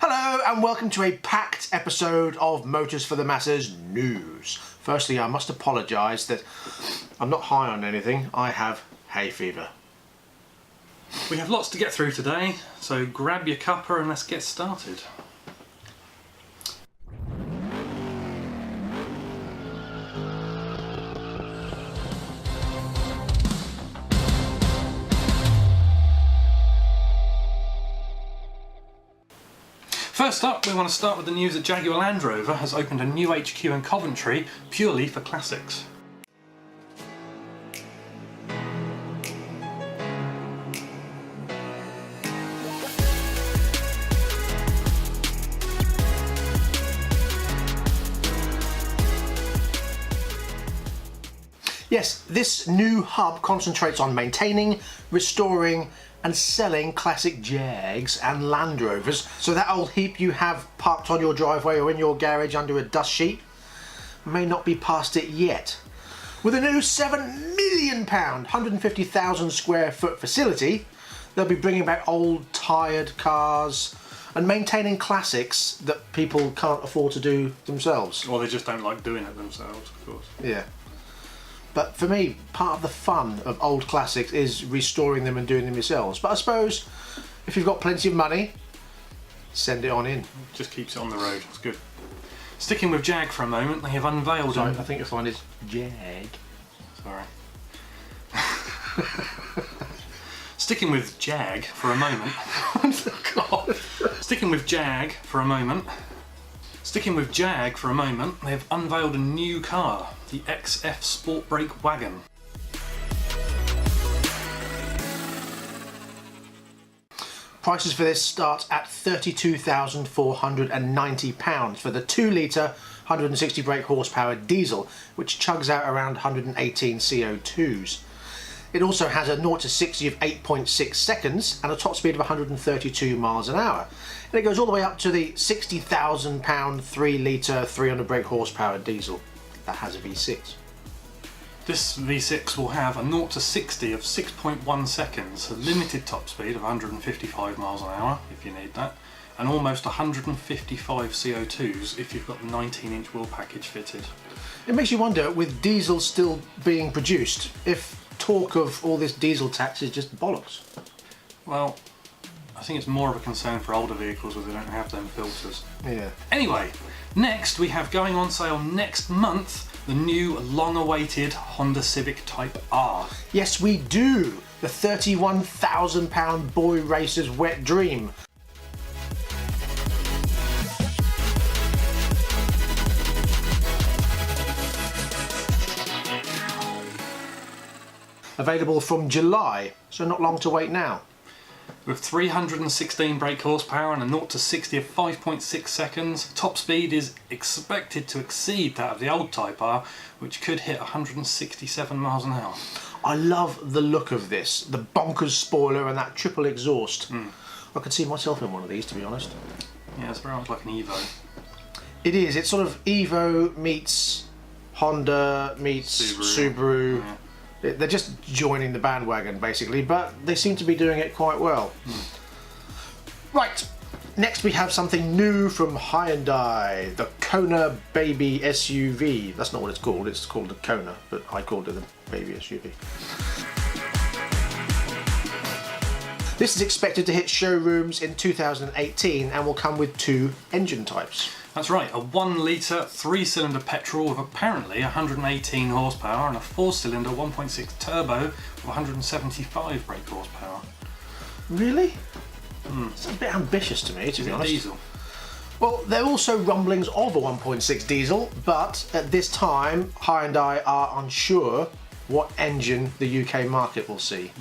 Hello and welcome to a packed episode of Motors for the Masses news. Firstly, I must apologise that I'm not high on anything. I have hay fever. We have lots to get through today, so grab your cuppa and let's get started. First up, we want to start with the news that Jaguar Land Rover has opened a new HQ in Coventry purely for classics. Yes, this new hub concentrates on maintaining, restoring and selling classic Jags and Land Rovers, so that old heap you have parked on your driveway or in your garage under a dust sheet may not be past it yet. With a new £7 million, 150,000 square foot facility, they'll be bringing back old tired cars and maintaining classics that people can't afford to do themselves. Or they just don't like doing it themselves, of course. Yeah. But for me, part of the fun of old classics is restoring them and doing them yourselves. But I suppose if you've got plenty of money, send it on in. Just keeps it on the road, it's good. Sticking with Jag for a moment, they have unveiled... Sorry, I think you'll find it's Jag. Sorry. Sticking with Jag for a moment... God. Sticking with Jag for a moment... Sticking with Jag for a moment, they have unveiled a new car, the XF Sport Brake Wagon. Prices for this start at £32,490 for the 2 litre 160 brake horsepower diesel, which chugs out around 118 CO2s. It also has a 0 to 60 of 8.6 seconds and a top speed of 132 miles an hour. And it goes all the way up to the £60,000 3 litre 300 brake horsepower diesel that has a V6. This V6 will have a 0 to 60 of 6.1 seconds, a limited top speed of 155 miles an hour if you need that, and almost 155 CO2s if you've got the 19-inch wheel package fitted. It makes you wonder, with diesel still being produced, if talk of all this diesel tax is just bollocks. Well, I think it's more of a concern for older vehicles where they don't have them filters. Yeah. Anyway, next we have going on sale next month the new long-awaited Honda Civic Type R. Yes, we do! The £31,000 boy racer's wet dream. Available from July, so not long to wait now. With 316 brake horsepower and a 0 to 60 of 5.6 seconds, top speed is expected to exceed that of the old Type R, which could hit 167 miles an hour. I love the look of this, the bonkers spoiler and that triple exhaust. I could see myself in one of these, to be honest. Yeah, it's very much like an Evo. It is, it's sort of Evo meets Honda meets Subaru. Yeah. They're just joining the bandwagon basically, but they seem to be doing it quite well. Right, next we have something new from Hyundai, the Kona Baby SUV. That's not what it's called the Kona, but I called it the Baby SUV. This is expected to hit showrooms in 2018 and will come with 2 engine types. That's right, a 1 litre 3-cylinder petrol with apparently 118 horsepower and a 4-cylinder 1.6 turbo with 175 brake horsepower. Really? It's a bit ambitious to me, to be honest. Diesel. Well, there are also rumblings of a 1.6 diesel, but at this time Hyundai are unsure what engine the UK market will see.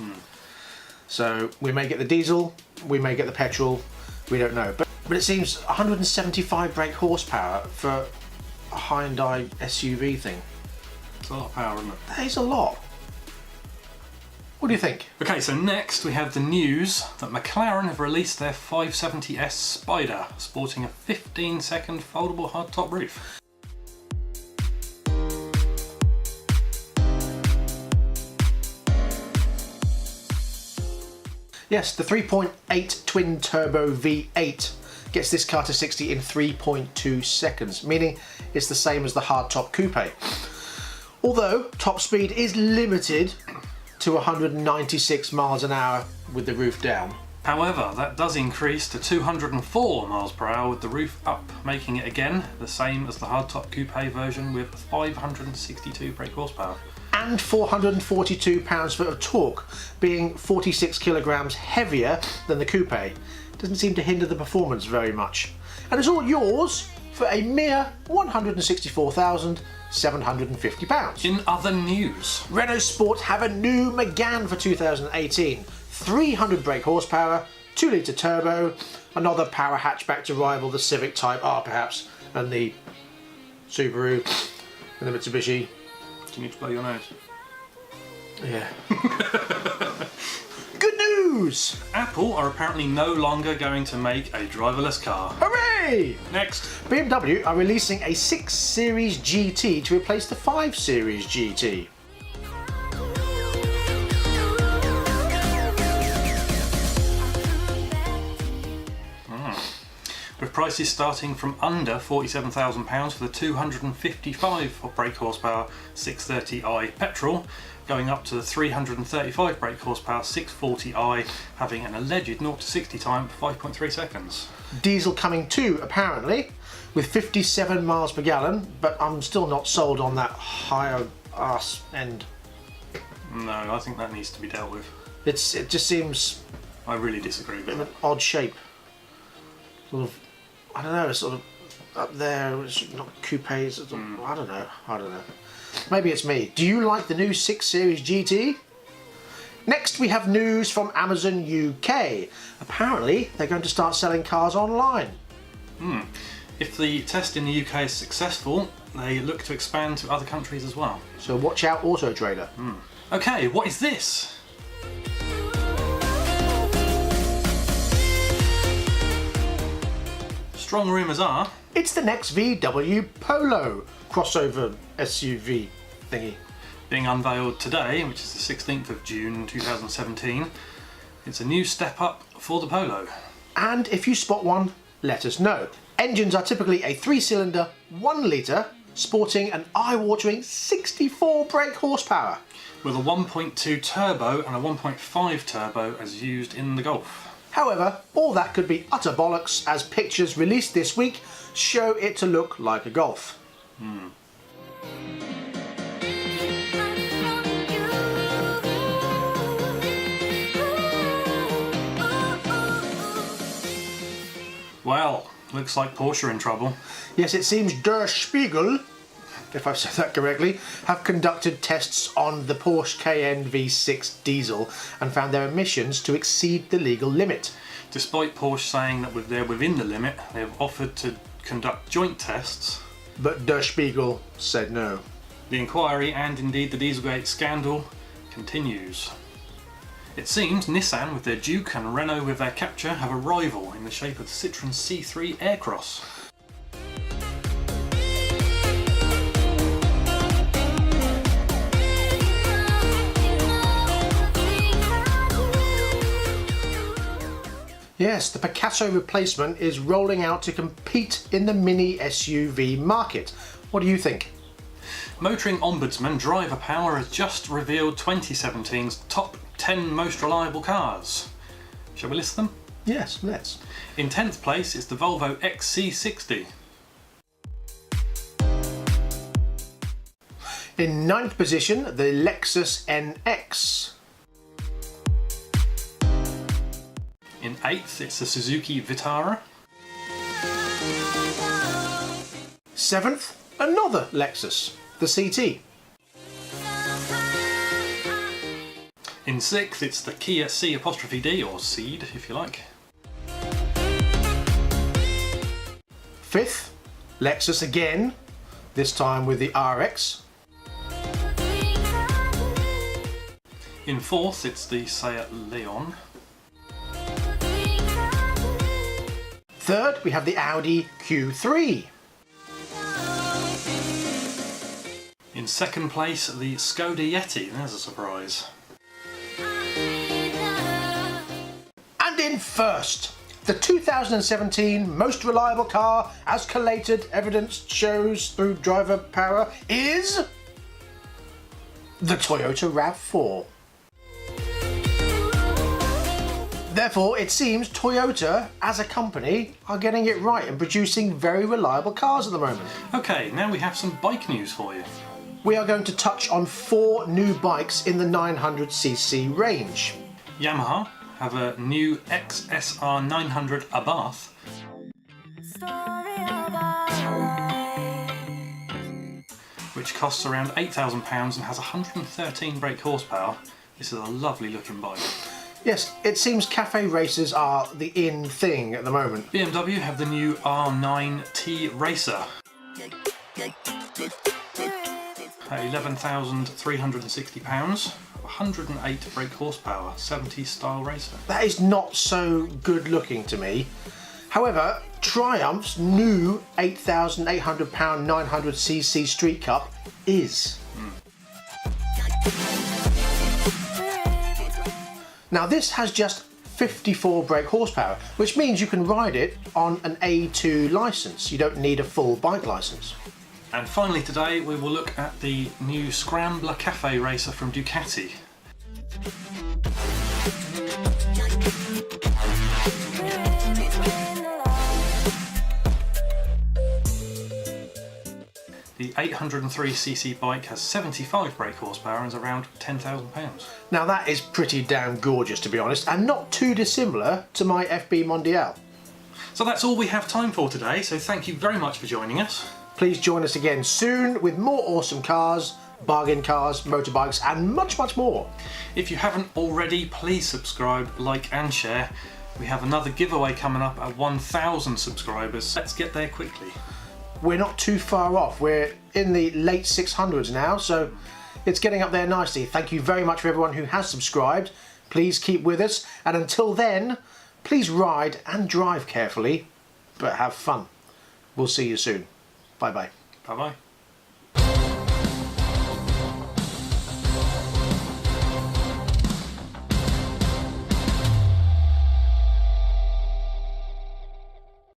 So we may get the diesel, we may get the petrol, we don't know. But it seems 175 brake horsepower for a Hyundai SUV thing. It's a lot of power, isn't it? That is a lot. What do you think? Okay, so next we have the news that McLaren have released their 570S Spider, sporting a 15-second foldable hardtop roof. Yes, the 3.8 twin-turbo V8 gets this car to 60 in 3.2 seconds, meaning it's the same as the hardtop coupe. Although top speed is limited to 196 miles an hour with the roof down. However, that does increase to 204 miles per hour with the roof up, making it again the same as the hardtop coupe version with 562 brake horsepower. And 442 pounds-foot of torque, being 46 kilograms heavier than the coupe. Doesn't seem to hinder the performance very much. And it's all yours for a mere £164,750. In other news, Renault Sport have a new Megane for 2018. 300 brake horsepower, 2-litre turbo, another power hatchback to rival the Civic Type R perhaps, and the Subaru and the Mitsubishi. Do you need to blow your nose? Yeah. Good news! Apple are apparently no longer going to make a driverless car. Hooray! Next. BMW are releasing a 6 Series GT to replace the 5 Series GT. With prices starting from under £47,000 for the 255 brake horsepower 630i petrol, going up to the 335 brake horsepower 640i, having an alleged 0 to 60 time of 5.3 seconds. Diesel coming too, apparently, with 57 miles per gallon, but I'm still not sold on that higher arse end. No, I think that needs to be dealt with. It just seems I really disagree with an it. odd shape. Sort of, I don't know, sort of up there, it's not coupes, I don't know. Maybe it's me. Do you like the new 6 Series GT? Next we have news from Amazon UK. Apparently they're going to start selling cars online. If the test in the UK is successful, they look to expand to other countries as well. So watch out, Auto Trader. Okay, what is this? Strong rumours are It's the next VW Polo crossover SUV thingy. being unveiled today, which is the 16th of June 2017. It's a new step up for the Polo. And if you spot one, let us know. Engines are typically a 3-cylinder, 1-litre, sporting an eye-watering 64 brake horsepower. With a 1.2 turbo and a 1.5 turbo as used in the Golf. However, all that could be utter bollocks as pictures released this week show it to look like a Golf. Well, looks like Porsche are in trouble. Yes, it seems Der Spiegel, if I've said that correctly, have conducted tests on the Porsche Cayenne V6 diesel and found their emissions to exceed the legal limit. Despite Porsche saying that they're within the limit, they have offered to conduct joint tests. But Der Spiegel said no. The inquiry and indeed the Dieselgate scandal continues. It seems Nissan with their Duke and Renault with their Captur have a rival in the shape of the Citroen C3 Aircross. Yes, the Picasso replacement is rolling out to compete in the mini SUV market. What do you think? Motoring Ombudsman Driver Power has just revealed 2017's top 10 most reliable cars. Shall we list them? Yes, let's. In 10th place is the Volvo XC60. In 9th position, the Lexus NX. In 8th, it's the Suzuki Vitara. 7th, another Lexus, the CT. In 6th, it's the Kia C''D, or Ceed if you like. 5th, Lexus again, this time with the RX. In 4th, it's the Seat Leon. 3rd, we have the Audi Q3. In 2nd place, the Skoda Yeti. There's a surprise. And in 1st, The 2017 most reliable car, as collated evidence shows through driver power, is the Toyota RAV4. Therefore, it seems Toyota, as a company, are getting it right and producing very reliable cars at the moment. Okay, now we have some bike news for you. We are going to touch on 4 new bikes in the 900cc range. Yamaha have a new XSR 900 Abarth, which costs around £8,000 and has 113 brake horsepower. This is a lovely looking bike. Yes, it seems cafe races are the in thing at the moment. BMW have the new R9T Racer at £11,360, 108 brake horsepower, 70s style racer. That is not so good looking to me. However, Triumph's new £8,800 900cc Street Cup is. Now this has just 54 brake horsepower, which means you can ride it on an A2 licence. You don't need a full bike licence. And finally today we will look at the new Scrambler Cafe Racer from Ducati. The 803cc bike has 75 brake horsepower and is around £10,000. Now that is pretty damn gorgeous, to be honest, and not too dissimilar to my FB Mondial. So that's all we have time for today, so thank you very much for joining us. Please join us again soon with more awesome cars, bargain cars, motorbikes and much, much more. If you haven't already, please subscribe, like and share. We have another giveaway coming up at 1,000 subscribers. Let's get there quickly. We're not too far off. We're in the late 600s now, so it's getting up there nicely. Thank you very much for everyone who has subscribed. Please keep with us, and until then, please ride and drive carefully, but have fun. We'll see you soon. Bye bye. Bye bye.